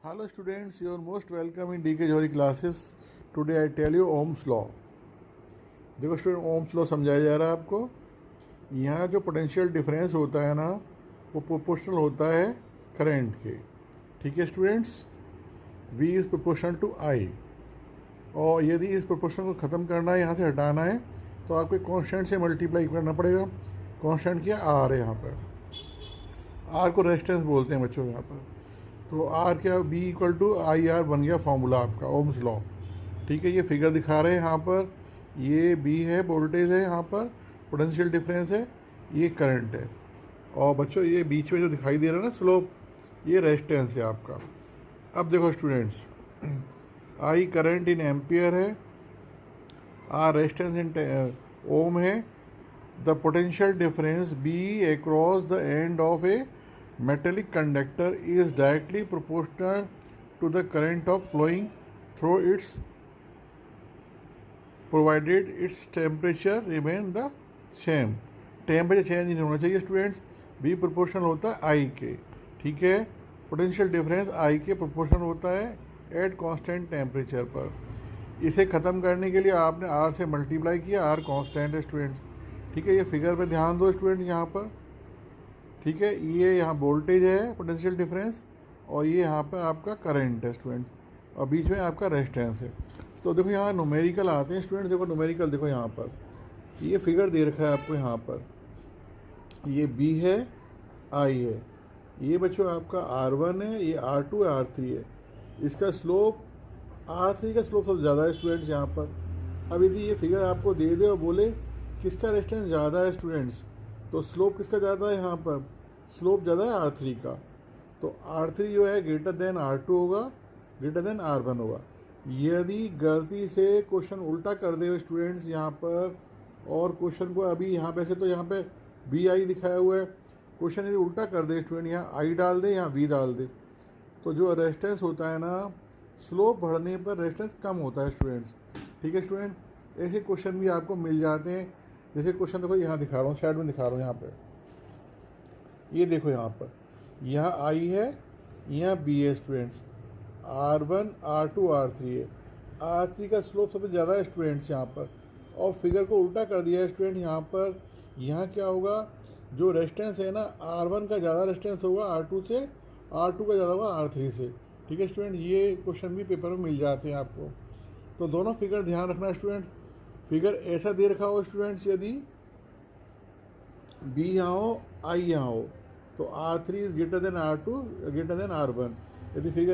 Hello students, you are most welcome in DK Johari classes. Today I tell you Ohm's law. देखो student, Ohm's law समझाया जा रहा है आपको। यहाँ जो पोटेंशियल डिफरेंस होता है ना, वो प्रोपोर्शनल होता है करंट के। ठीक है students, V is proportional to I। और यदि इस प्रोपोर्शन को ख़त्म करना है, यहाँ से हटाना है, तो आपको कांस्टेंट से मल्टीप्लाई करना पड़ेगा। कांस्टेंट क्या R है यहाँ पर, R को रेजिस्टेंस बोलते हैं बच्चों यहाँ पर। तो आर क्या, V equal to I R बन गया फॉर्मूला आपका ओम्स लॉ। ठीक है, ये फिगर दिखा रहे हैं यहाँ पर, ये बी है, वोल्टेज है, यहाँ पर पोटेंशियल डिफरेंस है, ये करंट है। और बच्चों ये बीच में जो दिखाई दे रहा है ना स्लोप, ये रेजिस्टेंस है आपका। अब देखो students, I current in ampere है, आर रेजिस्टेंस इन ओम है। The potential difference B across the end of A metallic conductor is directly proportional to the current of flowing through its, provided its temperature remain the same। Temperature change नहीं होना चाहिए students. B proportional होता है आई के। ठीक है, potential difference I के proportional होता है एट कांस्टेंट टेम्परेचर पर। इसे ख़त्म करने के लिए आपने आर से मल्टीप्लाई किया, आर कांस्टेंट है स्टूडेंट्स। ठीक है, ये फिगर पे ध्यान दो स्टूडेंट्स यहाँ पर। ठीक है, ये यहाँ वोल्टेज है पोटेंशियल डिफरेंस, और ये यहाँ पर आपका करंट है स्टूडेंट्स, और बीच में आपका रेजिस्टेंस है। तो देखो यहाँ न्यूमेरिकल आते हैं स्टूडेंट्स। देखो न्यूमेरिकल, देखो यहाँ पर ये फिगर दे रखा है आपको। यहाँ पर ये बी है, आई है, ये बच्चों आपका R1 है, ये R2 है, R3 है। इसका स्लोप R3 का स्लोप सबसे ज़्यादा है स्टूडेंट्स यहाँ पर। अब यदि ये फिगर आपको दे दे और बोले किसका रेजिस्टेंस ज़्यादा है स्टूडेंट्स, तो स्लोप किसका ज़्यादा है यहाँ पर, स्लोप ज़्यादा है R3 का। तो R3 जो है ग्रेटर देन R2 होगा, ग्रेटर देन R1 होगा। यदि गलती से क्वेश्चन उल्टा कर दे स्टूडेंट्स यहाँ पर, और क्वेश्चन को अभी यहाँ पे से, तो यहाँ पे बी आई दिखाया हुआ है, क्वेश्चन यदि उल्टा कर दे स्टूडेंट, यहाँ आई डाल दे, यहाँ वी डाल दे, तो जो रेजिस्टेंस होता है ना, स्लोप बढ़ने पर रेजिस्टेंस कम होता है स्टूडेंट्स। ठीक है स्टूडेंट, ऐसे क्वेश्चन भी आपको मिल जाते हैं। जैसे क्वेश्चन देखो यहाँ दिखा रहा हूँ, साइड में दिखा रहा हूँ यहाँ पे, ये देखो यहाँ पर, यहाँ आई है, यहाँ बी है स्टूडेंट्स, R1 R2 R3 है। R3 का स्लोप सबसे ज़्यादा है स्टूडेंट्स यहाँ पर, और फिगर को उल्टा कर दिया है स्टूडेंट यहाँ पर। यहाँ क्या होगा, जो रेजिस्टेंस है ना, R1 का ज़्यादा रेजिस्टेंस होगा R2 से, R2 का ज़्यादा होगा R3 से। ठीक है स्टूडेंट, ये क्वेश्चन भी पेपर में मिल जाते हैं आपको। तो दोनों फिगर ध्यान रखना स्टूडेंट। फिगर ऐसा दे रखा हो स्टूडेंट्स, यदि बी यहाँ हो, आई यहाँ हो, तो R3 is greater than R2, greater than R1। यदि फिगर